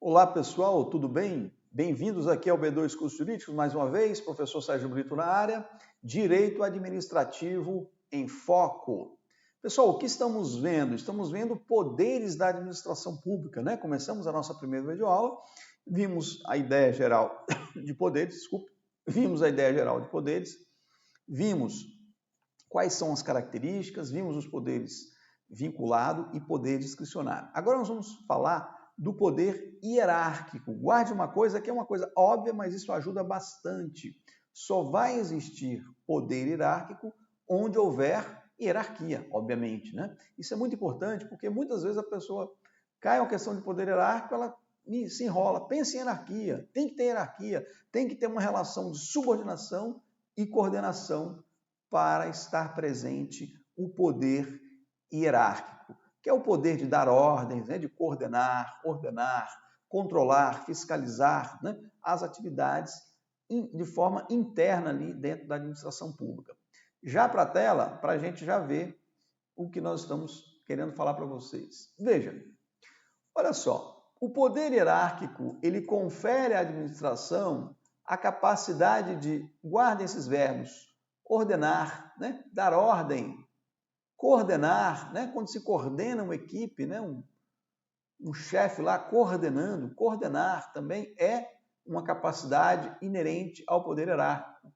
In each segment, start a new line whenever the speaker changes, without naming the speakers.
Olá pessoal, tudo bem? Bem-vindos aqui ao B2 Cursos Jurídicos, mais uma vez, professor Sérgio Brito na área, Direito Administrativo em Foco. Pessoal, o que estamos vendo? Estamos vendo poderes da administração pública, né? Começamos a nossa primeira videoaula, vimos a ideia geral de poderes, vimos quais são as características, vimos os poderes vinculado e poder discricionário. Agora nós vamos falar do poder hierárquico. Guarde uma coisa que é uma coisa óbvia, mas isso ajuda bastante. Só vai existir poder hierárquico onde houver hierarquia, obviamente, né? Isso é muito importante porque muitas vezes a pessoa cai na questão de poder hierárquico, ela se enrola, pensa em hierarquia, tem que ter hierarquia, tem que ter uma relação de subordinação e coordenação para estar presente o poder hierárquico, que é o poder de dar ordens, né, de coordenar, ordenar, controlar, fiscalizar, né, as atividades de forma interna ali dentro da administração pública. Já para a tela, para a gente já ver o que nós estamos querendo falar para vocês. Veja, olha só, o poder hierárquico, ele confere à administração a capacidade de, guardem esses verbos, ordenar, né, dar ordem, coordenar, né, quando se coordena uma equipe, né, um chefe lá coordenando, coordenar também é uma capacidade inerente ao poder hierárquico.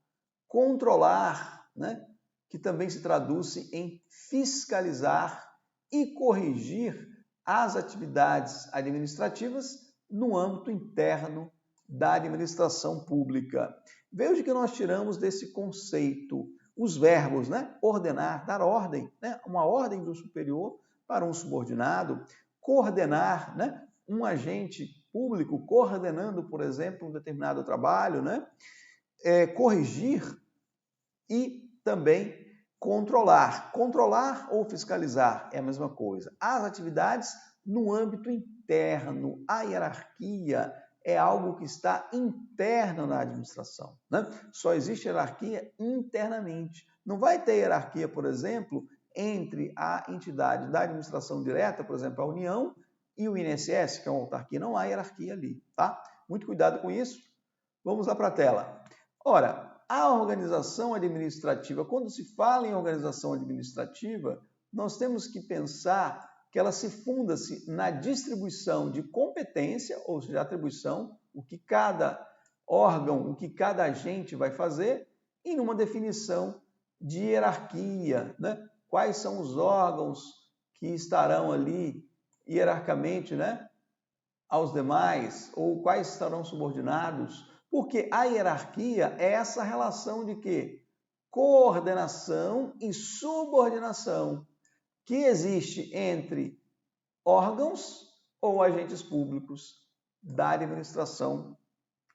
Controlar, né, que também se traduz em fiscalizar e corrigir as atividades administrativas no âmbito interno da administração pública. Veja o que nós tiramos desse conceito. Os verbos, né? Ordenar, dar ordem, né? Uma ordem do superior para um subordinado. Coordenar, né? Um agente público coordenando, por exemplo, um determinado trabalho, né? Corrigir e também controlar. Controlar ou fiscalizar é a mesma coisa. As atividades no âmbito interno, a hierarquia é algo que está interno na administração, né? Só existe hierarquia internamente. Não vai ter hierarquia, por exemplo, entre a entidade da administração direta, por exemplo, a União, e o INSS, que é uma autarquia. Não há hierarquia ali, tá? Muito cuidado com isso. Vamos lá para a tela. Ora, a organização administrativa, quando se fala em organização administrativa, nós temos que pensar que ela se funda-se na distribuição de competência, ou seja, atribuição, o que cada órgão, o que cada agente vai fazer, e numa definição de hierarquia, né? Quais são os órgãos que estarão ali hierarquicamente, né, aos demais, ou quais estarão subordinados, porque a hierarquia é essa relação de quê? Coordenação e subordinação que existe entre órgãos ou agentes públicos da administração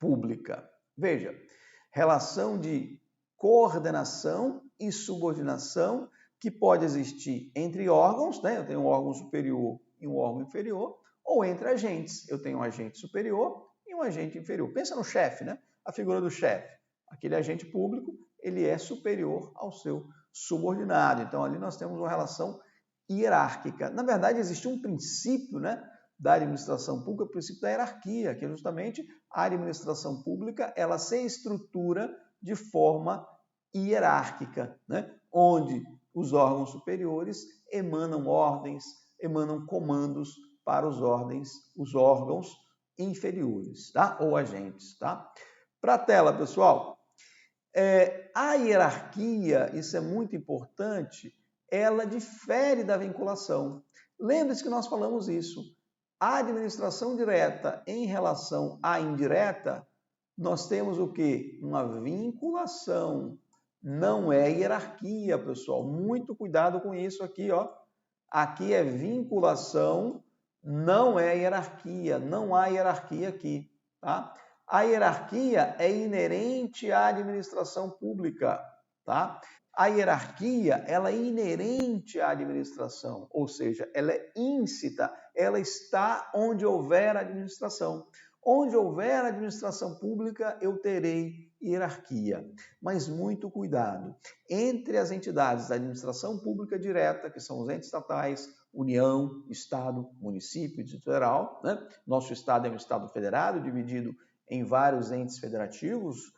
pública. Veja, relação de coordenação e subordinação que pode existir entre órgãos, né? Eu tenho um órgão superior e um órgão inferior, ou entre agentes. Eu tenho um agente superior e um agente inferior. Pensa no chefe, né? A figura do chefe. Aquele agente público, ele é superior ao seu subordinado. Então, ali nós temos uma relação hierárquica. Na verdade, existe um princípio, né, da administração pública, o princípio da hierarquia, que é justamente a administração pública, ela se estrutura de forma hierárquica, né, onde os órgãos superiores emanam ordens, emanam comandos para os órgãos inferiores, tá? Ou agentes, tá? Para a tela, pessoal, a hierarquia, isso é muito importante, ela difere da vinculação. Lembre-se que nós falamos isso. A administração direta em relação à indireta, nós temos o quê? Uma vinculação. Não é hierarquia, pessoal. Muito cuidado com isso aqui, ó. Aqui é vinculação, não é hierarquia. Não há hierarquia aqui, tá? A hierarquia é inerente à administração pública, tá? A hierarquia, ela é inerente à administração, ou seja, ela é íncita, ela está onde houver administração. Onde houver administração pública, eu terei hierarquia. Mas muito cuidado. Entre as entidades da administração pública direta, que são os entes estatais, União, Estado, Município e Distrito Federal, né? Nosso Estado é um Estado federado, dividido em vários entes federativos.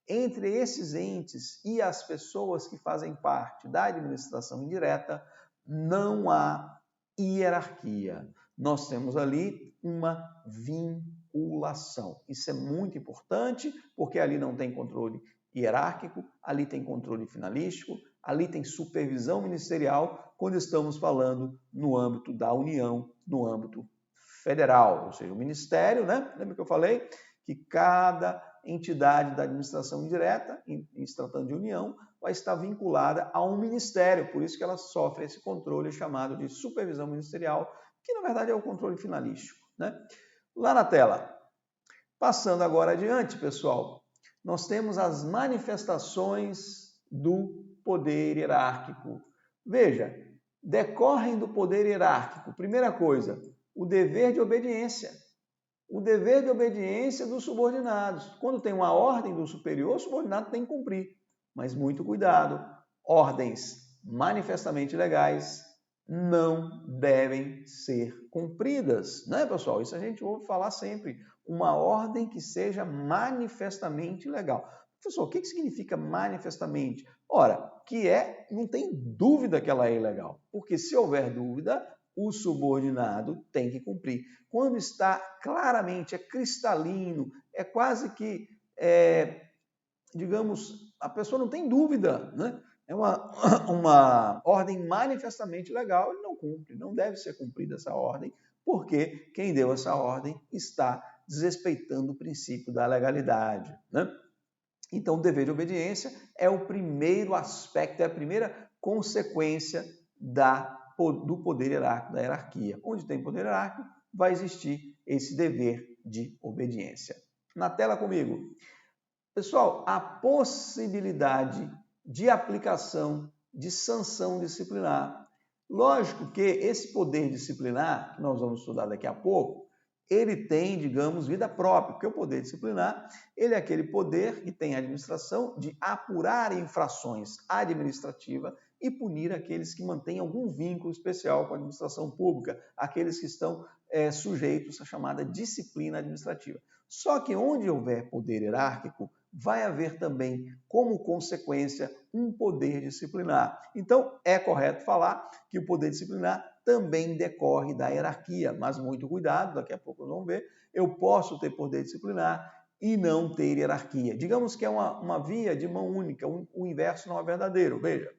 Entre esses entes e as pessoas que fazem parte da administração indireta, não há hierarquia. Nós temos ali uma vinculação. Isso é muito importante, porque ali não tem controle hierárquico, ali tem controle finalístico, ali tem supervisão ministerial, quando estamos falando no âmbito da União, no âmbito federal, ou seja, o Ministério, né? Lembra que eu falei que cada entidade da administração indireta, em se tratando de União, vai estar vinculada a um ministério, por isso que ela sofre esse controle chamado de supervisão ministerial, que na verdade é o controle finalístico, né? Lá na tela, passando agora adiante, pessoal, nós temos as manifestações do poder hierárquico. Veja, decorrem do poder hierárquico, primeira coisa, o dever de obediência. O dever de obediência dos subordinados. Quando tem uma ordem do superior, o subordinado tem que cumprir. Mas muito cuidado, ordens manifestamente legais não devem ser cumpridas, né, pessoal? Isso a gente ouve falar sempre. Uma ordem que seja manifestamente legal. Professor, o que significa manifestamente? Ora, não tem dúvida que ela é ilegal, porque se houver dúvida, o subordinado tem que cumprir. Quando está claramente, é cristalino, é quase que, digamos, a pessoa não tem dúvida, né? É uma ordem manifestamente legal, ele não cumpre, não deve ser cumprida essa ordem, porque quem deu essa ordem está desrespeitando o princípio da legalidade, né? Então, o dever de obediência é o primeiro aspecto, é a primeira consequência do poder hierárquico, da hierarquia. Onde tem poder hierárquico, vai existir esse dever de obediência. Na tela comigo. Pessoal, a possibilidade de aplicação de sanção disciplinar. Lógico que esse poder disciplinar, que nós vamos estudar daqui a pouco, ele tem, digamos, vida própria, porque o poder disciplinar, ele é aquele poder que tem a administração de apurar infrações administrativas e punir aqueles que mantêm algum vínculo especial com a administração pública, aqueles que estão sujeitos à chamada disciplina administrativa. Só que onde houver poder hierárquico, vai haver também, como consequência, um poder disciplinar. Então, é correto falar que o poder disciplinar também decorre da hierarquia, mas muito cuidado, daqui a pouco nós vamos ver, eu posso ter poder disciplinar e não ter hierarquia. Digamos que é uma via de mão única, o inverso não é verdadeiro. Veja,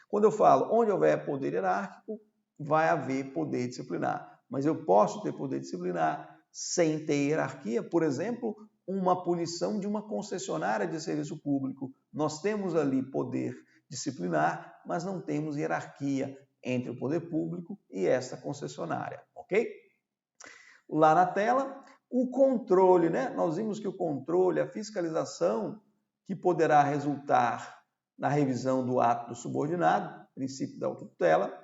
quando eu falo onde houver poder hierárquico, vai haver poder disciplinar, mas eu posso ter poder disciplinar sem ter hierarquia, por exemplo, uma punição de uma concessionária de serviço público. Nós temos ali poder disciplinar, mas não temos hierarquia entre o poder público e essa concessionária, ok? Lá na tela, o controle, né? Nós vimos que o controle, a fiscalização, que poderá resultar na revisão do ato do subordinado, princípio da autotutela,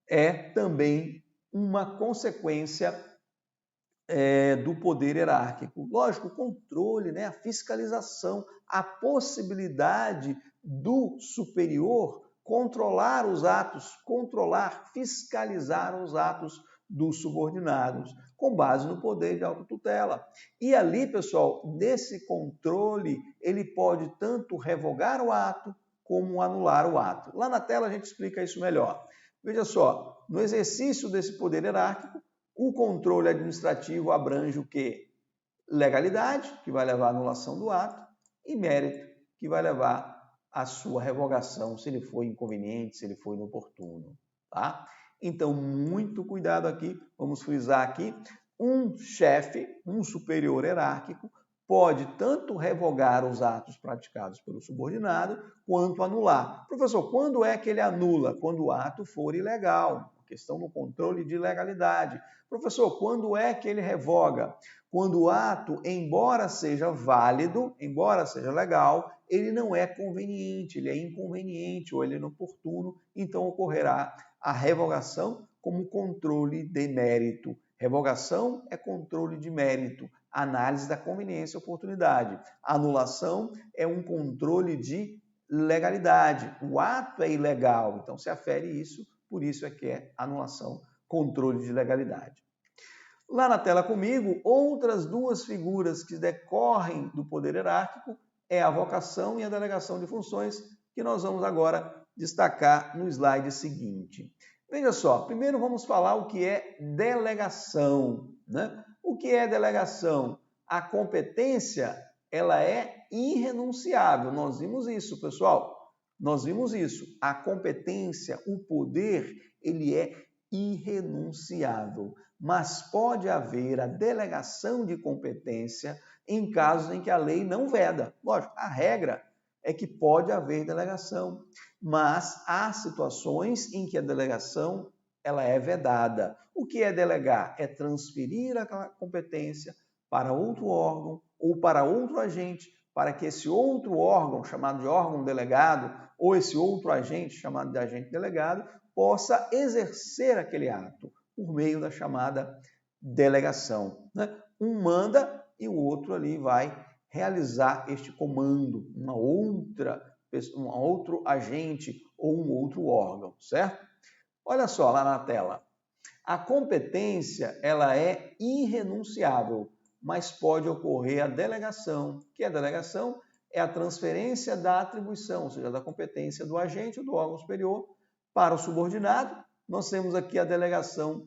é também uma consequência do poder hierárquico. Lógico, o controle, né, a fiscalização, a possibilidade do superior controlar os atos, fiscalizar os atos dos subordinados, com base no poder de autotutela. E ali, pessoal, nesse controle, ele pode tanto revogar o ato, como anular o ato. Lá na tela a gente explica isso melhor. Veja só, no exercício desse poder hierárquico, o controle administrativo abrange o quê? Legalidade, que vai levar à anulação do ato, e mérito, que vai levar à sua revogação, se ele for inconveniente, se ele for inoportuno. Tá? Então, muito cuidado aqui, vamos frisar aqui, um chefe, um superior hierárquico, pode tanto revogar os atos praticados pelo subordinado, quanto anular. Professor, quando é que ele anula? Quando o ato for ilegal. Questão do controle de legalidade. Professor, quando é que ele revoga? Quando o ato, embora seja válido, embora seja legal, ele não é conveniente, ele é inconveniente ou ele é inoportuno, então ocorrerá a revogação como controle de mérito. Revogação é controle de mérito. análise da conveniência e oportunidade. Anulação é um controle de legalidade. O ato é ilegal, então se afere isso, por isso é que é anulação, controle de legalidade. Lá na tela comigo, outras duas figuras que decorrem do poder hierárquico é a avocação e a delegação de funções, que nós vamos agora destacar no slide seguinte. Veja só, primeiro vamos falar o que é delegação, né? O que é delegação? A competência, ela é irrenunciável. Nós vimos isso, pessoal. Nós vimos isso. A competência, o poder, ele é irrenunciável. Mas pode haver a delegação de competência em casos em que a lei não veda. Lógico, a regra é que pode haver delegação, mas há situações em que a delegação ela é vedada. O que é delegar? É transferir aquela competência para outro órgão ou para outro agente, para que esse outro órgão, chamado de órgão delegado, ou esse outro agente, chamado de agente delegado, possa exercer aquele ato por meio da chamada delegação, né? Um manda e o outro ali vai realizar este comando, um outro agente ou um outro órgão, certo? Olha só lá na tela. A competência, ela é irrenunciável, mas pode ocorrer a delegação. O que é delegação? É a transferência da atribuição, ou seja, da competência do agente ou do órgão superior para o subordinado. Nós temos aqui a delegação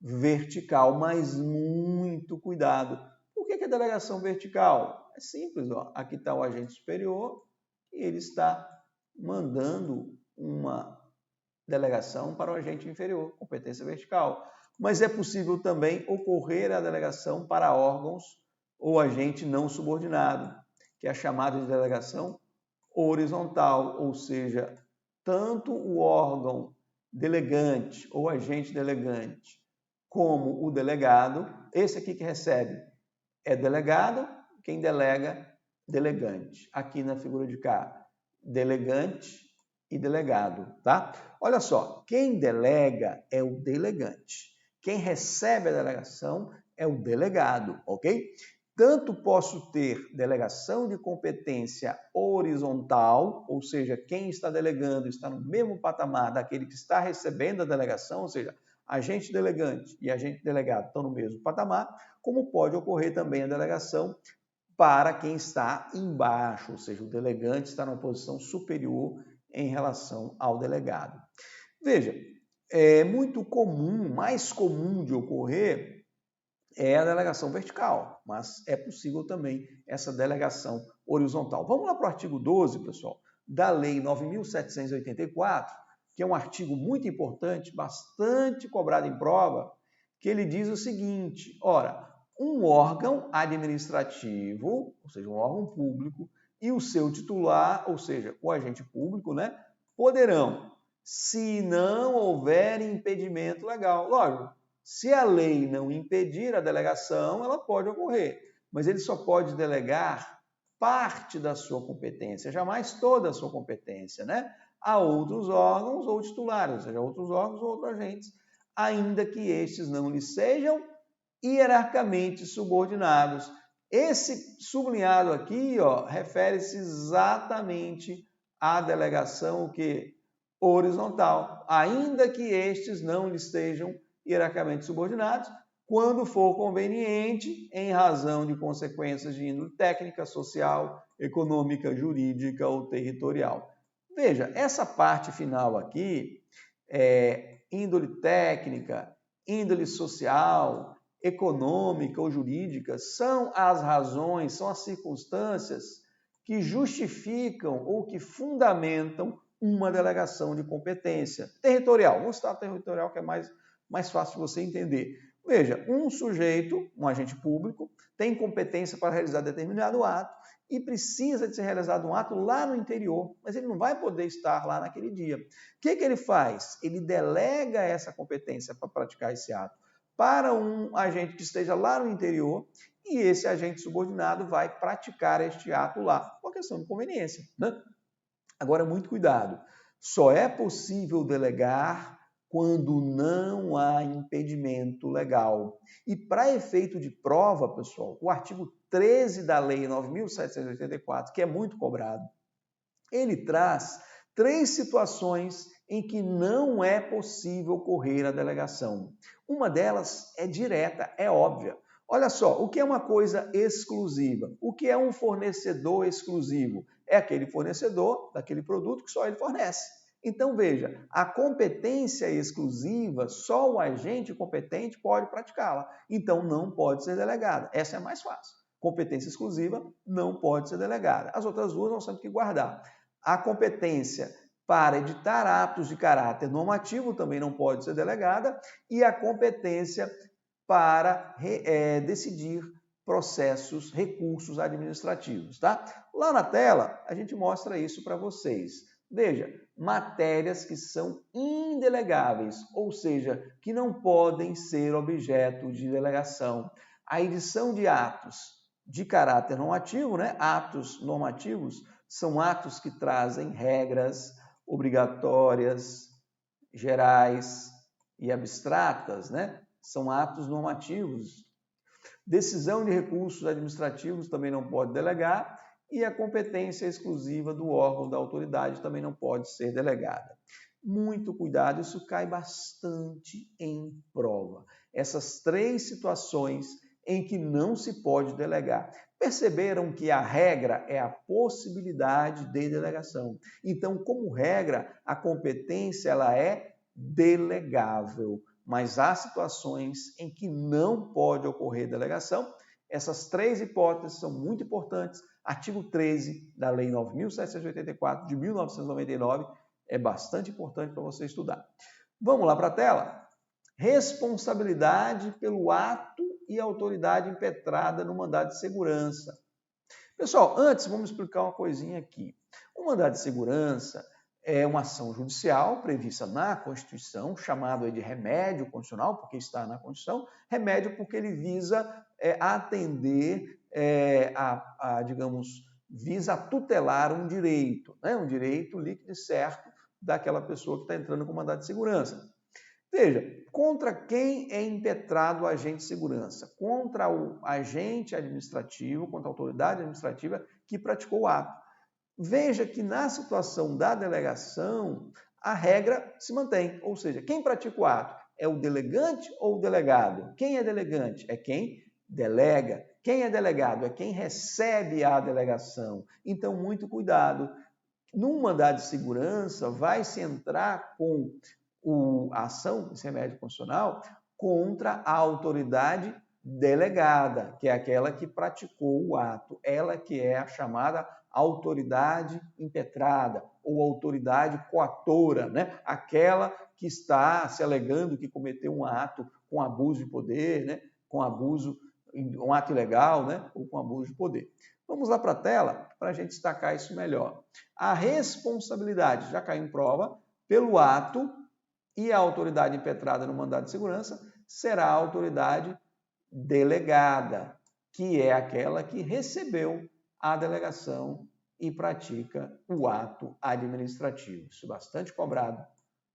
vertical, mas muito cuidado. Por que é delegação vertical? É simples, ó. Aqui está o agente superior e ele está mandando uma delegação para o agente inferior, competência vertical. Mas é possível também ocorrer a delegação para órgãos ou agente não subordinado, que é a chamada de delegação horizontal, ou seja, tanto o órgão delegante ou agente delegante como o delegado, esse aqui que recebe é delegado, quem delega, delegante. Aqui na figura de cá, delegante e delegado, tá? Olha só, quem delega é o delegante. Quem recebe a delegação é o delegado, ok? Tanto posso ter delegação de competência horizontal, ou seja, quem está delegando está no mesmo patamar daquele que está recebendo a delegação, ou seja, agente delegante e agente delegado estão no mesmo patamar, como pode ocorrer também a delegação para quem está embaixo, ou seja, o delegante está numa posição superior em relação ao delegado. Veja, é muito comum, mais comum de ocorrer é a delegação vertical, mas é possível também essa delegação horizontal. Vamos lá para o artigo 12, pessoal, da Lei 9.784, que é um artigo muito importante, bastante cobrado em prova, que ele diz o seguinte, ora, um órgão administrativo, ou seja, um órgão público, e o seu titular, ou seja, o agente público, né, poderão, se não houver impedimento legal, lógico, se a lei não impedir a delegação, ela pode ocorrer, mas ele só pode delegar parte da sua competência, jamais toda a sua competência, né, a outros órgãos ou titulares, ou seja, outros órgãos ou outros agentes, ainda que estes não lhe sejam hierarquicamente subordinados. Esse sublinhado aqui, ó, refere-se exatamente à delegação que horizontal, ainda que estes não lhe estejam hierarquicamente subordinados, quando for conveniente, em razão de consequências de índole técnica, social, econômica, jurídica ou territorial. Veja, essa parte final aqui, índole técnica, índole social, econômica ou jurídica, são as razões, são as circunstâncias que justificam ou que fundamentam uma delegação de competência territorial. Vamos citar territorial, que é mais fácil de você entender. Veja, um sujeito, um agente público, tem competência para realizar determinado ato e precisa de ser realizado um ato lá no interior, mas ele não vai poder estar lá naquele dia. O que ele faz? Ele delega essa competência para praticar esse ato para um agente que esteja lá no interior e esse agente subordinado vai praticar este ato lá, por questão de conveniência, né? Agora, muito cuidado. Só é possível delegar quando não há impedimento legal. E para efeito de prova, pessoal, o artigo 13 da Lei 9.784, que é muito cobrado, ele traz 3 situações em que não é possível ocorrer a delegação. Uma delas é direta, é óbvia. Olha só, o que é uma coisa exclusiva? O que é um fornecedor exclusivo? É aquele fornecedor daquele produto que só ele fornece. Então, veja, a competência exclusiva, só o agente competente pode praticá-la. Então, não pode ser delegada. Essa é a mais fácil. Competência exclusiva não pode ser delegada. As outras duas nós temos que guardar. A competência para editar atos de caráter normativo também não pode ser delegada, e a competência para decidir processos, recursos administrativos, tá? Lá na tela, a gente mostra isso para vocês. Veja, matérias que são indelegáveis, ou seja, que não podem ser objeto de delegação. A edição de atos de caráter normativo, né? Atos normativos são atos que trazem regras obrigatórias, gerais e abstratas, né? São atos normativos. Decisão de recursos administrativos também não pode delegar, e a competência exclusiva do órgão da autoridade também não pode ser delegada. Muito cuidado, isso cai bastante em prova. Essas 3 situações em que não se pode delegar. Perceberam que a regra é a possibilidade de delegação. Então, como regra, a competência ela é delegável, mas há situações em que não pode ocorrer delegação. Essas 3 hipóteses são muito importantes. Artigo 13 da Lei 9.784 de 1999 é bastante importante para você estudar. Vamos lá para a tela? Responsabilidade pelo ato e autoridade impetrada no mandado de segurança. Pessoal, antes vamos explicar uma coisinha aqui. O mandado de segurança é uma ação judicial prevista na Constituição, chamado de remédio constitucional, porque está na Constituição, remédio porque ele visa atender, visa tutelar um direito, né? Um direito líquido e certo daquela pessoa que está entrando com mandado de segurança. Veja, contra quem é impetrado o agente de segurança? Contra o agente administrativo, contra a autoridade administrativa que praticou o ato. Veja que na situação da delegação, a regra se mantém, ou seja, quem pratica o ato é o delegante ou o delegado? Quem é delegante? É quem delega. Quem é delegado? É quem recebe a delegação. Então, muito cuidado. Num mandado de segurança, vai se entrar com a ação, esse remédio constitucional, contra a autoridade delegada, que é aquela que praticou o ato, ela que é a chamada autoridade impetrada ou autoridade coatora, né? Aquela que está se alegando que cometeu um ato com abuso de poder, né? Com abuso, um ato ilegal, né? Ou com abuso de poder. Vamos lá para a tela para a gente destacar isso melhor. A responsabilidade, já caiu em prova, pelo ato e a autoridade impetrada no mandado de segurança será a autoridade delegada, que é aquela que recebeu a delegação e pratica o ato administrativo. Isso é bastante cobrado,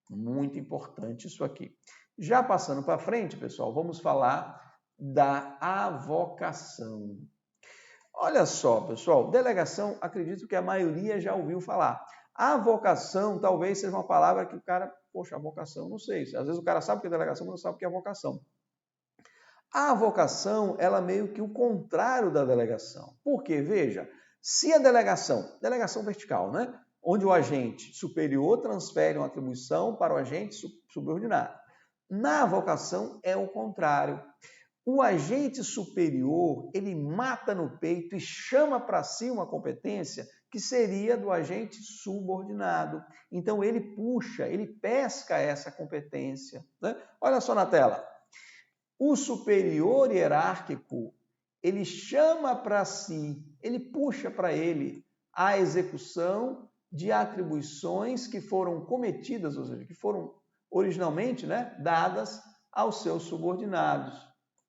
muito importante isso aqui. Já passando para frente, pessoal, vamos falar da avocação. Olha só, pessoal, delegação, acredito que a maioria já ouviu falar. Avocação talvez seja uma palavra que o cara, poxa, avocação, não sei. Às vezes o cara sabe o que é delegação, mas não sabe o que é avocação. A avocação, ela é meio que o contrário da delegação. Por quê? Veja, se a delegação vertical, né? Onde o agente superior transfere uma atribuição para o agente subordinado. Na avocação é o contrário. O agente superior, ele mata no peito e chama para si uma competência que seria do agente subordinado. Então, ele puxa, ele pesca essa competência, né? Olha só na tela. O superior hierárquico, ele chama para si, ele puxa para ele a execução de atribuições que foram cometidas, ou seja, que foram originalmente, né, dadas aos seus subordinados.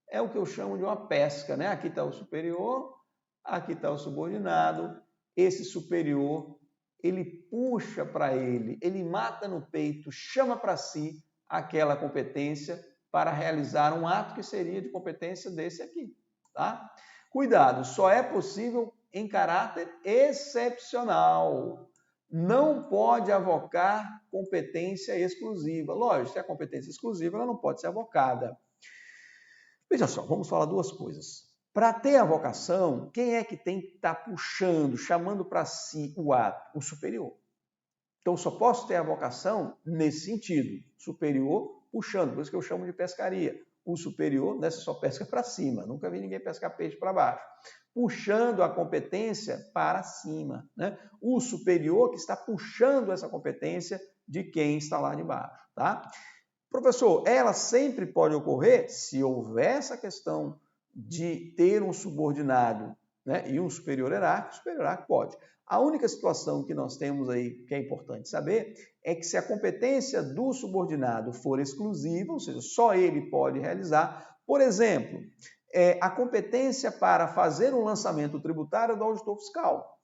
É o que eu chamo de uma pesca, né? Aqui está o superior, aqui está o subordinado. Esse superior, ele puxa para ele, ele mata no peito, chama para si aquela competência para realizar um ato que seria de competência desse aqui, tá? Cuidado, só é possível em caráter excepcional. Não pode avocar competência exclusiva. Lógico, se é competência exclusiva, ela não pode ser avocada. Veja só, vamos falar duas coisas. Para ter a vocação, quem é que tem que estar puxando, chamando para si o ato? O superior. Então, só posso ter a vocação nesse sentido, superior puxando, por isso que eu chamo de pescaria. O superior desce só pesca para cima, nunca vi ninguém pescar peixe para baixo. Puxando a competência para cima, né? O superior que está puxando essa competência de quem está lá de baixo, tá? Professor, ela sempre pode ocorrer se houver essa questão de ter um subordinado, né, e um superior hierárquico pode. A única situação que nós temos aí, que é importante saber, é que se a competência do subordinado for exclusiva, ou seja, só ele pode realizar, por exemplo, a competência para fazer um lançamento tributário do auditor fiscal.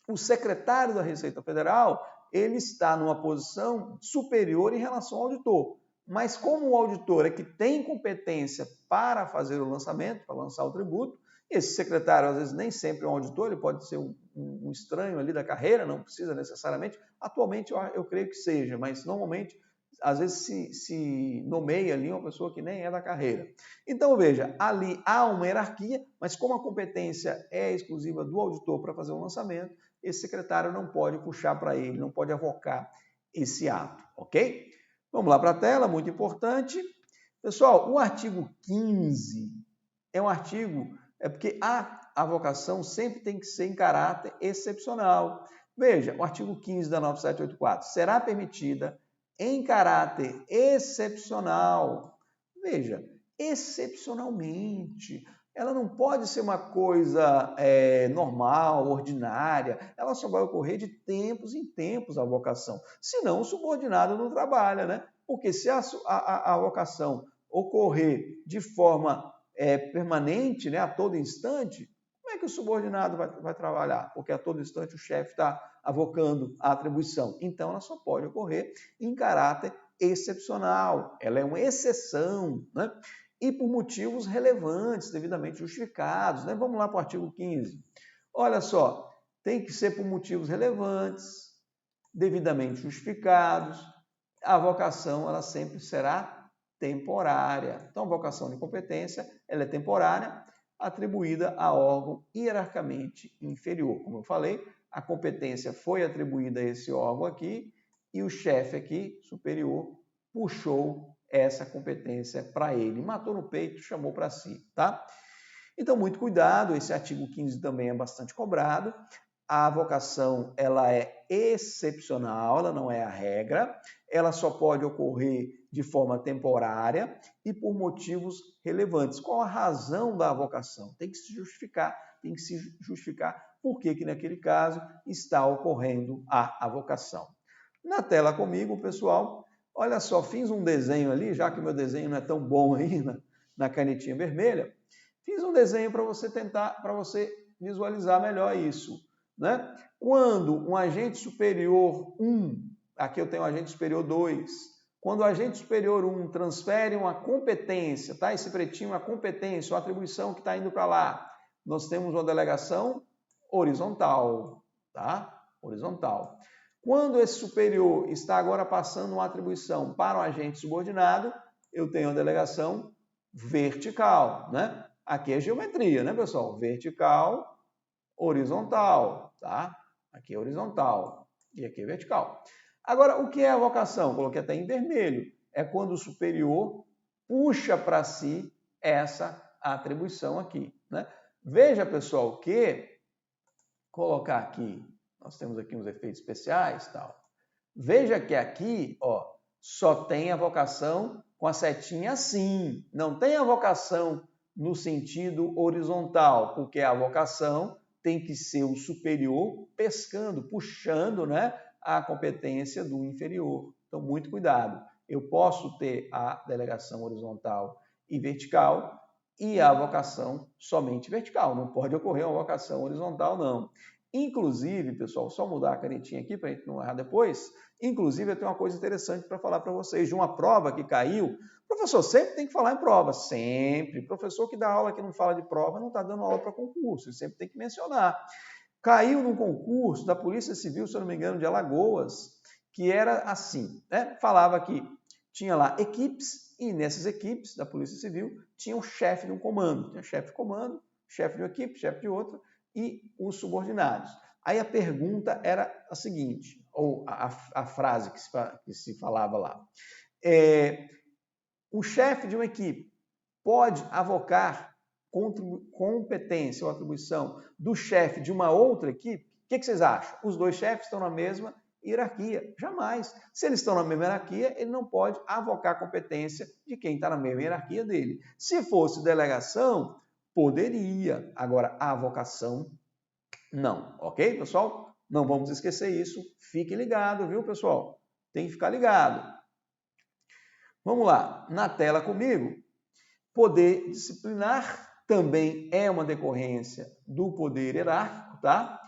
O secretário da Receita Federal, ele está numa posição superior em relação ao auditor. Mas como o auditor é que tem competência para fazer o lançamento, para lançar o tributo, esse secretário, às vezes, nem sempre é um auditor, ele pode ser um estranho ali da carreira, não precisa necessariamente. Atualmente, eu creio que seja, mas normalmente, às vezes, se nomeia ali uma pessoa que nem é da carreira. Então, veja, ali há uma hierarquia, mas como a competência é exclusiva do auditor para fazer o lançamento, esse secretário não pode puxar para ele, não pode avocar esse ato, ok? Vamos lá para a tela, muito importante. Pessoal, o artigo 15 é um artigo, porque a avocação sempre tem que ser em caráter excepcional. Veja, o artigo 15 da 9784, será permitida em caráter excepcional. Veja, excepcionalmente. Ela não pode ser uma coisa normal, ordinária. Ela só vai ocorrer de tempos em tempos a vocação. Senão o subordinado não trabalha, né? Porque se a vocação ocorrer de forma permanente, né, a todo instante, como é que o subordinado vai trabalhar? Porque a todo instante o chefe está avocando a atribuição. Então ela só pode ocorrer em caráter excepcional. Ela é uma exceção, né? E por motivos relevantes, devidamente justificados, né? Vamos lá para o artigo 15. Olha só, tem que ser por motivos relevantes, devidamente justificados. A avocação, ela sempre será temporária. Então, a vocação de competência, ela é temporária, atribuída a órgão hierarquicamente inferior. Como eu falei, a competência foi atribuída a esse órgão aqui e o chefe aqui, superior, puxou essa competência para ele. Matou no peito, chamou para si, tá? Então, muito cuidado, esse artigo 15 também é bastante cobrado. A avocação, ela é excepcional, ela não é a regra. Ela só pode ocorrer de forma temporária e por motivos relevantes. Qual a razão da avocação? Tem que se justificar por que naquele caso está ocorrendo a avocação. Na tela comigo, pessoal, olha só, fiz um desenho ali, já que o meu desenho não é tão bom aí na canetinha vermelha, fiz um desenho para você visualizar melhor isso, né? Quando um agente superior 1, aqui eu tenho um agente superior 2, quando o agente superior 1 transfere uma competência, tá? Esse pretinho, uma competência, uma atribuição que está indo para lá, nós temos uma delegação horizontal, tá? Horizontal. Quando esse superior está agora passando uma atribuição para um agente subordinado, eu tenho uma delegação vertical, né? Aqui é geometria, né, pessoal? Vertical, horizontal, tá? Aqui é horizontal e aqui é vertical. Agora, o que é a avocação? Coloquei até em vermelho. É quando o superior puxa para si essa atribuição aqui, né? Veja, pessoal, que colocar aqui, nós temos aqui uns efeitos especiais, tal. Veja que aqui, ó, só tem a vocação com a setinha assim. Não tem a vocação no sentido horizontal, porque a vocação tem que ser o superior pescando, puxando, né, a competência do inferior. Então, muito cuidado. Eu posso ter a delegação horizontal e vertical e a vocação somente vertical. Não pode ocorrer uma vocação horizontal, não. Inclusive, pessoal, só mudar a canetinha aqui para a gente não errar depois. Inclusive, eu tenho uma coisa interessante para falar para vocês de uma prova que caiu. Professor, sempre tem que falar em prova, sempre. Professor que dá aula que não fala de prova não está dando aula para concurso, sempre tem que mencionar. Caiu num concurso da Polícia Civil, se eu não me engano, de Alagoas, que era assim, né? Falava que tinha lá equipes, e nessas equipes da Polícia Civil tinha um chefe de um comando. Tinha chefe de comando, chefe de uma equipe, chefe de outra, e os subordinados. Aí a pergunta era a seguinte, ou a frase que se falava lá. O chefe de uma equipe pode avocar competência ou atribuição do chefe de uma outra equipe? O que vocês acham? Os dois chefes estão na mesma hierarquia? Jamais. Se eles estão na mesma hierarquia, ele não pode avocar competência de quem está na mesma hierarquia dele. Se fosse delegação, poderia. Agora, a avocação, não. Ok, pessoal? Não vamos esquecer isso. Fique ligado, viu, pessoal? Tem que ficar ligado. Vamos lá. Na tela comigo. Poder disciplinar também é uma decorrência do poder hierárquico, tá?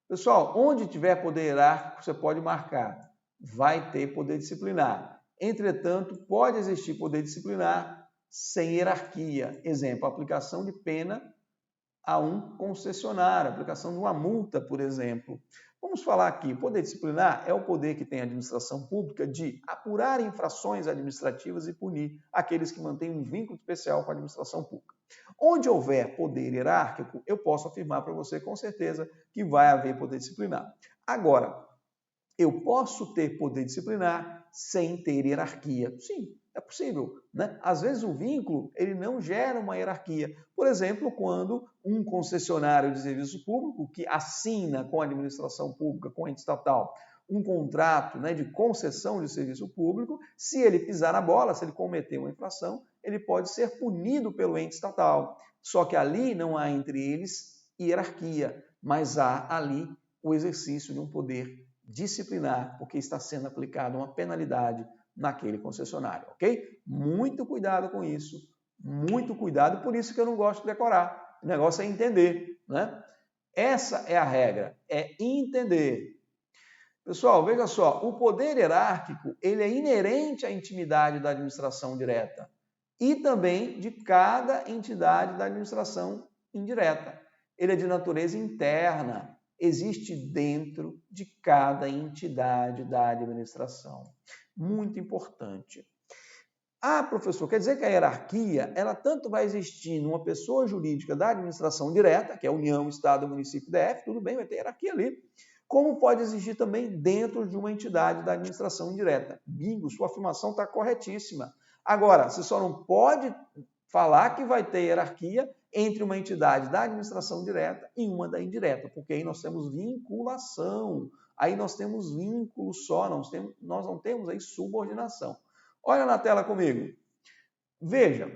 Pessoal, onde tiver poder hierárquico, você pode marcar. Vai ter poder disciplinar. Entretanto, pode existir poder disciplinar sem hierarquia. Exemplo, aplicação de pena a um concessionário, aplicação de uma multa, por exemplo. Vamos falar aqui, poder disciplinar é o poder que tem a administração pública de apurar infrações administrativas e punir aqueles que mantêm um vínculo especial com a administração pública. Onde houver poder hierárquico, eu posso afirmar para você com certeza que vai haver poder disciplinar. Agora, eu posso ter poder disciplinar sem ter hierarquia. Sim, é possível, né? Às vezes o vínculo ele não gera uma hierarquia. Por exemplo, quando um concessionário de serviço público que assina com a administração pública, com a ente estatal, um contrato, né, de concessão de serviço público, se ele pisar na bola, se ele cometer uma infração, ele pode ser punido pelo ente estatal. Só que ali não há entre eles hierarquia, mas há ali o exercício de um poder disciplinar, porque está sendo aplicada uma penalidade naquele concessionário, ok? Muito cuidado com isso, muito cuidado, por isso que eu não gosto de decorar. O negócio é entender, né? Essa é a regra, é entender. Pessoal, veja só, o poder hierárquico, ele é inerente à intimidade da administração direta e também de cada entidade da administração indireta. Ele é de natureza interna, existe dentro de cada entidade da administração. Muito importante. Ah, professor, quer dizer que a hierarquia, ela tanto vai existir numa pessoa jurídica da administração direta, que é União, Estado, Município, DF, tudo bem, vai ter hierarquia ali, como pode existir também dentro de uma entidade da administração indireta. Bingo, sua afirmação está corretíssima. Agora, você só não pode falar que vai ter hierarquia entre uma entidade da administração direta e uma da indireta, porque aí nós temos vinculação, aí nós temos vínculo só, nós não temos aí subordinação. Olha na tela comigo. Veja,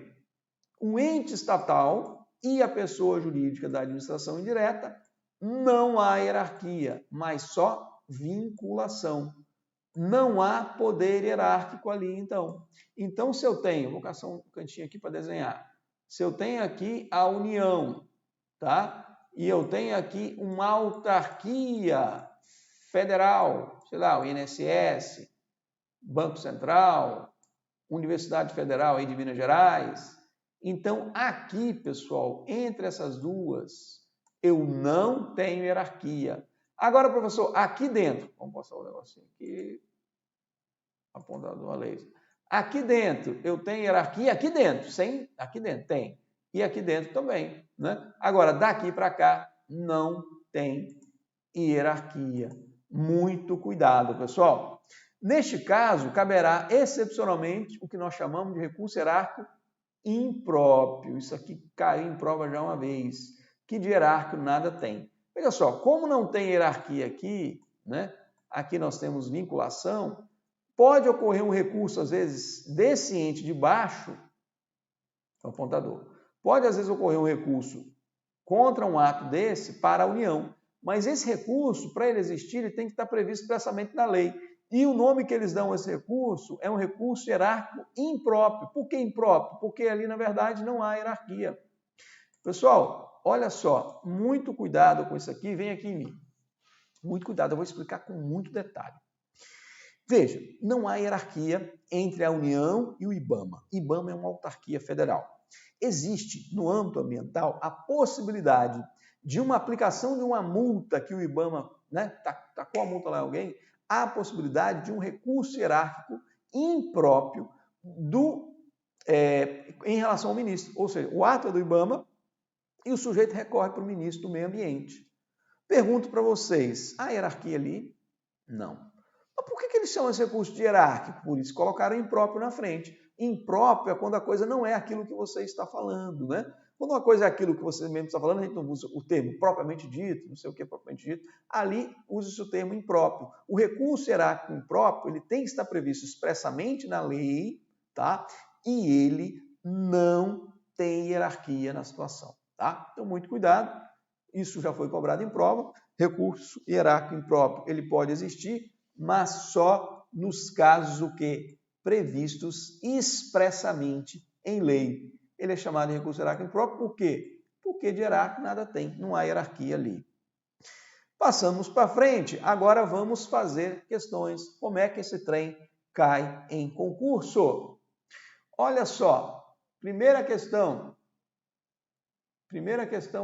o ente estatal e a pessoa jurídica da administração indireta não há hierarquia, mas só vinculação. Não há poder hierárquico ali, então. Então, se eu tenho, vou caçar um cantinho aqui para desenhar. Se eu tenho aqui a União, tá? E eu tenho aqui uma autarquia federal, sei lá, o INSS, Banco Central, Universidade Federal aí de Minas Gerais. Então, aqui, pessoal, entre essas duas, eu não tenho hierarquia. Agora, professor, aqui dentro, vamos passar o negocinho aqui, apontador a laser. Aqui dentro, eu tenho hierarquia? Aqui dentro, aqui dentro tem. E aqui dentro também, né? Agora, daqui para cá, não tem hierarquia. Muito cuidado, pessoal. Neste caso, caberá excepcionalmente o que nós chamamos de recurso hierárquico impróprio. Isso aqui caiu em prova já uma vez, que de hierárquico nada tem. Veja só, como não tem hierarquia aqui, né? Aqui nós temos vinculação, pode ocorrer um recurso, às vezes, desse ente de baixo, o apontador, pode, às vezes, ocorrer um recurso contra um ato desse para a União, mas esse recurso, para ele existir, ele tem que estar previsto expressamente na lei. E o nome que eles dão a esse recurso é um recurso hierárquico impróprio. Por que impróprio? Porque ali, na verdade, não há hierarquia. Pessoal, olha só, muito cuidado com isso aqui, vem aqui em mim. Muito cuidado, eu vou explicar com muito detalhe. Veja, não há hierarquia entre a União e o IBAMA. IBAMA é uma autarquia federal. Existe, no âmbito ambiental, a possibilidade de uma aplicação de uma multa que o IBAMA, né, tacou a multa lá em alguém, há a possibilidade de um recurso hierárquico impróprio em relação ao ministro. Ou seja, o ato é do IBAMA e o sujeito recorre para o ministro do Meio Ambiente. Pergunto para vocês, há hierarquia ali? Não. Mas por que eles chamam esse recurso de hierárquico? Por isso colocaram impróprio na frente. Impróprio é quando a coisa não é aquilo que você está falando, né? Quando uma coisa é aquilo que você mesmo está falando, a gente não usa o termo propriamente dito, não sei o que é propriamente dito, ali usa-se o termo impróprio. O recurso hierárquico impróprio, ele tem que estar previsto expressamente na lei, tá? E ele não tem hierarquia na situação, tá? Então, muito cuidado, isso já foi cobrado em prova, recurso hierárquico impróprio, ele pode existir, mas só nos casos o que? Previstos expressamente em lei. Ele é chamado de recurso hierárquico impróprio por quê? Porque de hierárquico nada tem, não há hierarquia ali. Passamos para frente, agora vamos fazer questões. Como é que esse trem cai em concurso? Olha só, primeira questão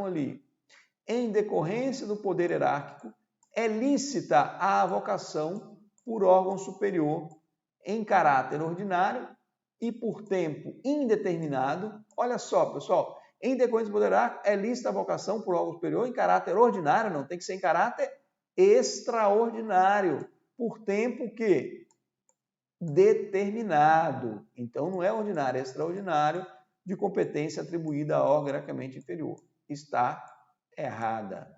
ali. Em decorrência do poder hierárquico, é lícita a avocação por órgão superior em caráter ordinário e por tempo indeterminado. Olha só, pessoal, em decorrência do poder hierárquico, é lícita a avocação por órgão superior em caráter ordinário, não tem que ser em caráter extraordinário, por tempo que determinado. Então, não é ordinário, é extraordinário, de competência atribuída a órgão hierarquicamente inferior. Está errada.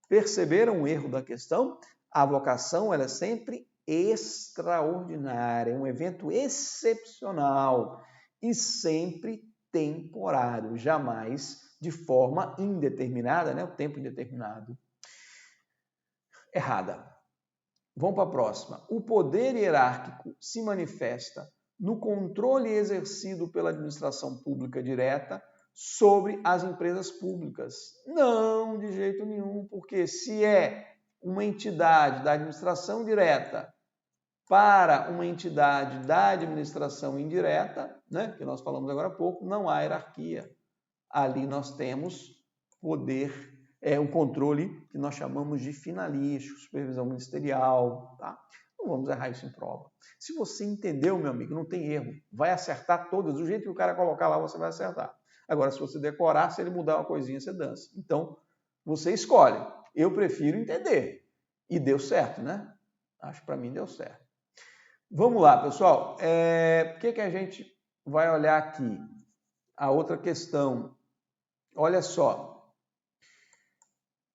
Perceberam o erro da questão? A avocação ela é sempre extraordinária, é um evento excepcional e sempre temporário, jamais de forma indeterminada, né? O tempo indeterminado. Errada. Vamos para a próxima. O poder hierárquico se manifesta no controle exercido pela administração pública direta sobre as empresas públicas. Não, de jeito nenhum, porque se é uma entidade da administração direta para uma entidade da administração indireta, né, que nós falamos agora há pouco, não há hierarquia. Ali nós temos poder, um controle que nós chamamos de finalístico, supervisão ministerial, tá? Não vamos errar isso em prova. Se você entendeu, meu amigo, não tem erro. Vai acertar todas. Do jeito que o cara colocar lá, você vai acertar. Agora, se você decorar, se ele mudar uma coisinha, você dança. Então, você escolhe. Eu prefiro entender. E deu certo, né? Acho que para mim deu certo. Vamos lá, pessoal. O que a gente vai olhar aqui? A outra questão. Olha só.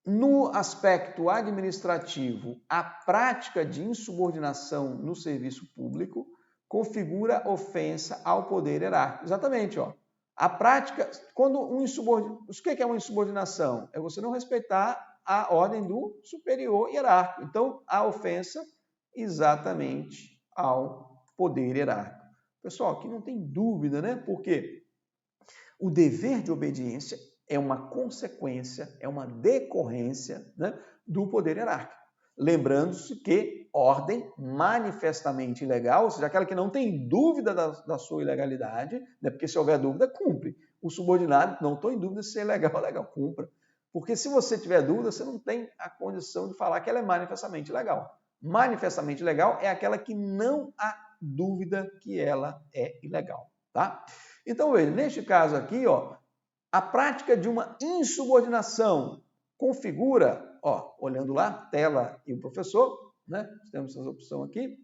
No aspecto administrativo, a prática de insubordinação no serviço público configura ofensa ao poder hierárquico. Exatamente, ó. A prática, quando o que é uma insubordinação? É você não respeitar a ordem do superior hierárquico. Então, a ofensa exatamente ao poder hierárquico. Pessoal, aqui não tem dúvida, né? Porque o dever de obediência é uma consequência, é uma decorrência, né, do poder hierárquico. Lembrando-se que ordem manifestamente ilegal, ou seja, aquela que não tem dúvida da sua ilegalidade, né, porque se houver dúvida, cumpre. O subordinado, não estou em dúvida se é legal ou legal, cumpra. Porque se você tiver dúvida, você não tem a condição de falar que ela é manifestamente legal. Manifestamente legal é aquela que não há dúvida que ela é ilegal, tá? Então, veja, neste caso aqui, ó, a prática de uma insubordinação configura, ó, olhando lá, tela e o professor, né? Temos essa opção aqui.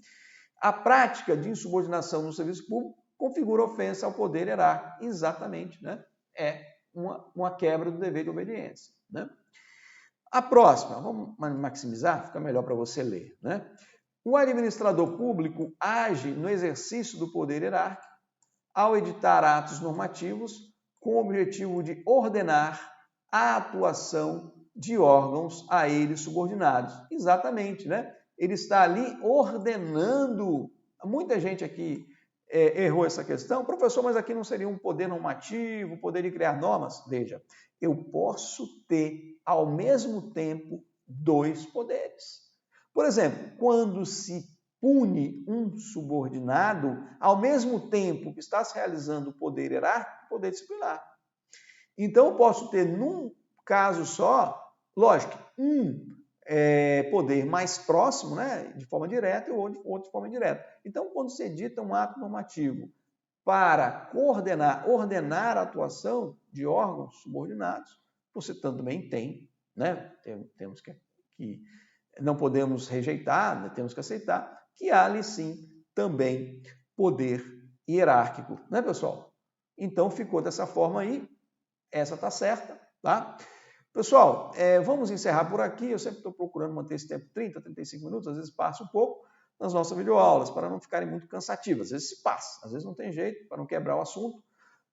A prática de insubordinação no serviço público configura ofensa ao poder hierárquico. Exatamente, né? É uma quebra do dever de obediência, né? A próxima, vamos maximizar, fica melhor para você ler, né? O administrador público age no exercício do poder hierárquico ao editar atos normativos com o objetivo de ordenar a atuação de órgãos a ele subordinados. Exatamente, né? Ele está ali ordenando. Muita gente aqui errou essa questão. Professor, mas aqui não seria um poder normativo, poder de criar normas? Veja, eu posso ter, ao mesmo tempo, dois poderes. Por exemplo, quando se pune um subordinado, ao mesmo tempo que está se realizando o poder hierárquico, o poder disciplinar. Então, eu posso ter, num caso só, lógico, poder mais próximo, né, de forma direta, e outro de forma indireta. Então, quando se edita um ato normativo para coordenar, ordenar a atuação de órgãos subordinados, você também tem, né, temos que não podemos rejeitar, né, temos que aceitar que há ali sim também poder hierárquico, né, pessoal? Então, ficou dessa forma aí, essa está certa, tá? Pessoal, vamos encerrar por aqui. Eu sempre estou procurando manter esse tempo 30, 35 minutos, às vezes passa um pouco nas nossas videoaulas, para não ficarem muito cansativas. Às vezes se passa, às vezes não tem jeito, para não quebrar o assunto.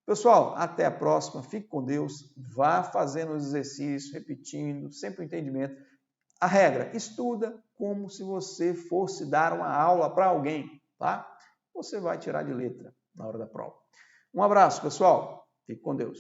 Pessoal, até a próxima. Fique com Deus. Vá fazendo os exercícios, repetindo, sempre o entendimento. A regra, estuda como se você fosse dar uma aula para alguém, tá? Você vai tirar de letra na hora da prova. Um abraço, pessoal. Fique com Deus.